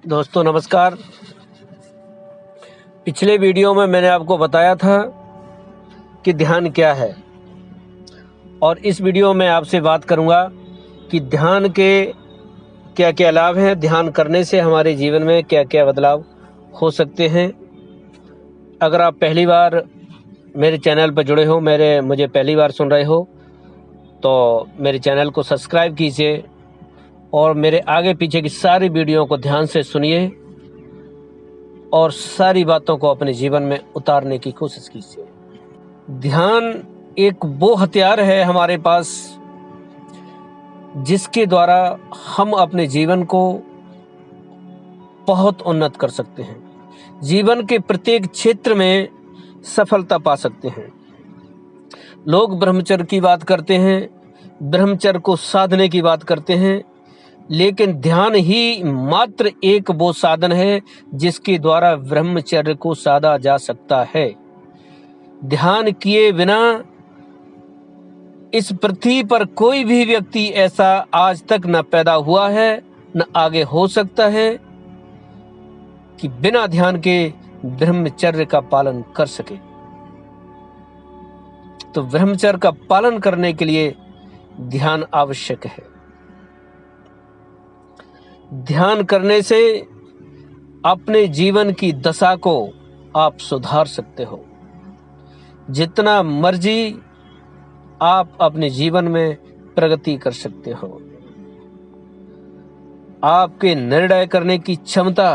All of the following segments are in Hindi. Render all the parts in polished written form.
दोस्तों नमस्कार। पिछले वीडियो में मैंने आपको बताया था कि ध्यान क्या है, और इस वीडियो में आपसे बात करूंगा कि ध्यान के क्या क्या लाभ हैं, ध्यान करने से हमारे जीवन में क्या क्या बदलाव हो सकते हैं। अगर आप पहली बार मेरे चैनल पर जुड़े हो, मुझे पहली बार सुन रहे हो, तो मेरे चैनल को सब्सक्राइब कीजिए और मेरे आगे पीछे की सारी वीडियो को ध्यान से सुनिए और सारी बातों को अपने जीवन में उतारने की कोशिश कीजिए। ध्यान एक वो हथियार है हमारे पास जिसके द्वारा हम अपने जीवन को बहुत उन्नत कर सकते हैं, जीवन के प्रत्येक क्षेत्र में सफलता पा सकते हैं। लोग ब्रह्मचर्य की बात करते हैं, ब्रह्मचर्य को साधने की बात करते हैं, लेकिन ध्यान ही मात्र एक वो साधन है जिसके द्वारा ब्रह्मचर्य को साधा जा सकता है। ध्यान किए बिना इस पृथ्वी पर कोई भी व्यक्ति ऐसा आज तक न पैदा हुआ है न आगे हो सकता है कि बिना ध्यान के ब्रह्मचर्य का पालन कर सके। तो ब्रह्मचर्य का पालन करने के लिए ध्यान आवश्यक है। ध्यान करने से अपने जीवन की दशा को आप सुधार सकते हो। जितना मर्जी आप अपने जीवन में प्रगति कर सकते हो। आपके निर्णय करने की क्षमता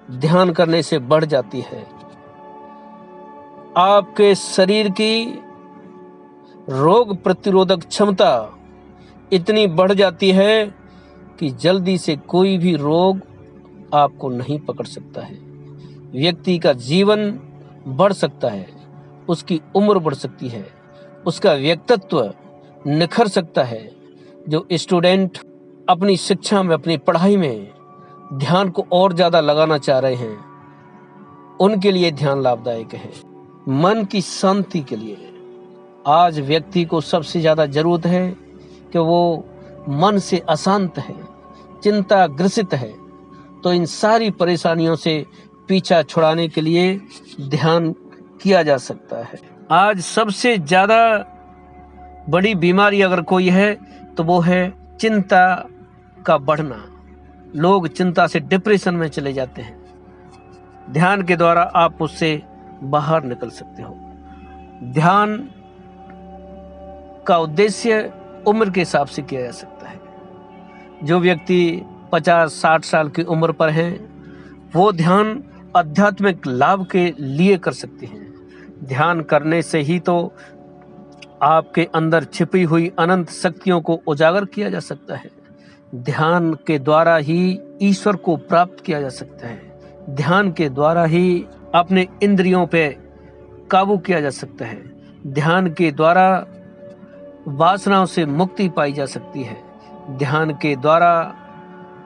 ध्यान करने से बढ़ जाती है। आपके शरीर की रोग प्रतिरोधक क्षमता इतनी बढ़ जाती है कि जल्दी से कोई भी रोग आपको नहीं पकड़ सकता है। व्यक्ति का जीवन बढ़ सकता है, उसकी उम्र बढ़ सकती है, उसका व्यक्तित्व निखर सकता है। जो स्टूडेंट अपनी शिक्षा में, अपनी पढ़ाई में ध्यान को और ज़्यादा लगाना चाह रहे हैं, उनके लिए ध्यान लाभदायक है। मन की शांति के लिए आज व्यक्ति को सबसे ज़्यादा ज़रूरत है कि वो मन से अशांत है, चिंता ग्रसित है, तो इन सारी परेशानियों से पीछा छुड़ाने के लिए ध्यान किया जा सकता है। आज सबसे ज़्यादा बड़ी बीमारी अगर कोई है तो वो है चिंता का बढ़ना। लोग चिंता से डिप्रेशन में चले जाते हैं। ध्यान के द्वारा आप उससे बाहर निकल सकते हो। ध्यान का उद्देश्य उम्र के हिसाब से किया जा सकता है। जो व्यक्ति 50-60 साल की उम्र पर हैं, वो ध्यान आध्यात्मिक लाभ के लिए कर सकते हैं। ध्यान करने से ही तो आपके अंदर छिपी हुई अनंत शक्तियों को उजागर किया जा सकता है। ध्यान के द्वारा ही ईश्वर को प्राप्त किया जा सकता है। ध्यान के द्वारा ही अपने इंद्रियों पे काबू किया जा सकता है। ध्यान के द्वारा वासनाओं से मुक्ति पाई जा सकती है। ध्यान के द्वारा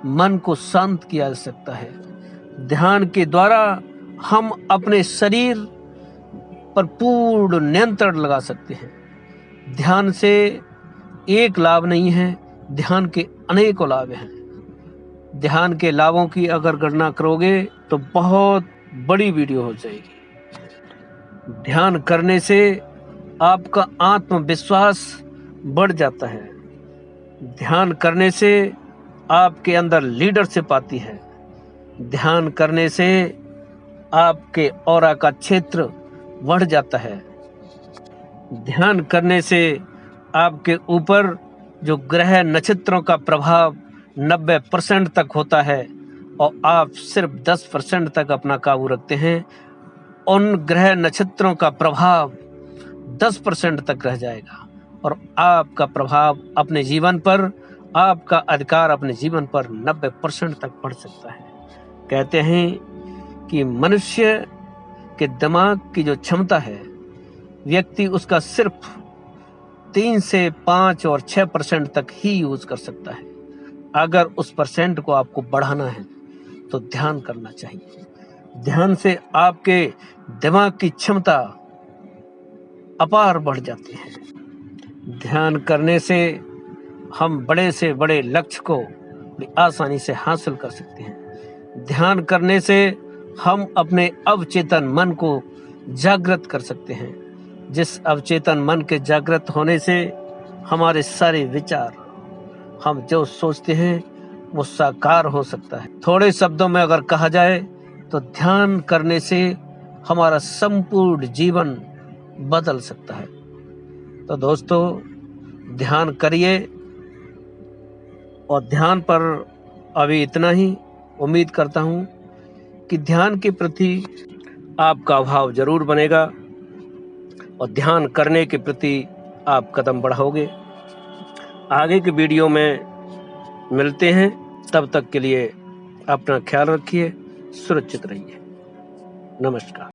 मन को शांत किया जा सकता है। ध्यान के द्वारा हम अपने शरीर पर पूर्ण नियंत्रण लगा सकते हैं। ध्यान से एक लाभ नहीं है, ध्यान के अनेकों लाभ हैं। ध्यान के लाभों की अगर गणना करोगे तो बहुत बड़ी वीडियो हो जाएगी। ध्यान करने से आपका आत्मविश्वास बढ़ जाता है। ध्यान करने से आपके अंदर लीडरशिप आती है। ध्यान करने से आपके ऑरा का क्षेत्र बढ़ जाता है। ध्यान करने से आपके ऊपर जो ग्रह नक्षत्रों का प्रभाव 90% तक होता है और आप सिर्फ 10% तक अपना काबू रखते हैं, उन ग्रह नक्षत्रों का प्रभाव 10% तक रह जाएगा और आपका प्रभाव अपने जीवन पर, आपका अधिकार अपने जीवन पर 90% तक बढ़ सकता है। कहते हैं कि मनुष्य के दिमाग की जो क्षमता है, व्यक्ति उसका सिर्फ 3 से 5 और 6% तक ही यूज कर सकता है। अगर उस परसेंट को आपको बढ़ाना है तो ध्यान करना चाहिए। ध्यान से आपके दिमाग की क्षमता अपार बढ़ जाती है। ध्यान करने से हम बड़े से बड़े लक्ष्य को आसानी से हासिल कर सकते हैं। ध्यान करने से हम अपने अवचेतन मन को जागृत कर सकते हैं। जिस अवचेतन मन के जागृत होने से हमारे सारे विचार, हम जो सोचते हैं वो साकार हो सकता है। थोड़े शब्दों में अगर कहा जाए तो ध्यान करने से हमारा संपूर्ण जीवन बदल सकता है। तो दोस्तों, ध्यान करिए। और ध्यान पर अभी इतना ही। उम्मीद करता हूँ कि ध्यान के प्रति आपका भाव जरूर बनेगा और ध्यान करने के प्रति आप कदम बढ़ाओगे। आगे के वीडियो में मिलते हैं। तब तक के लिए अपना ख्याल रखिए, सुरक्षित रहिए। नमस्कार।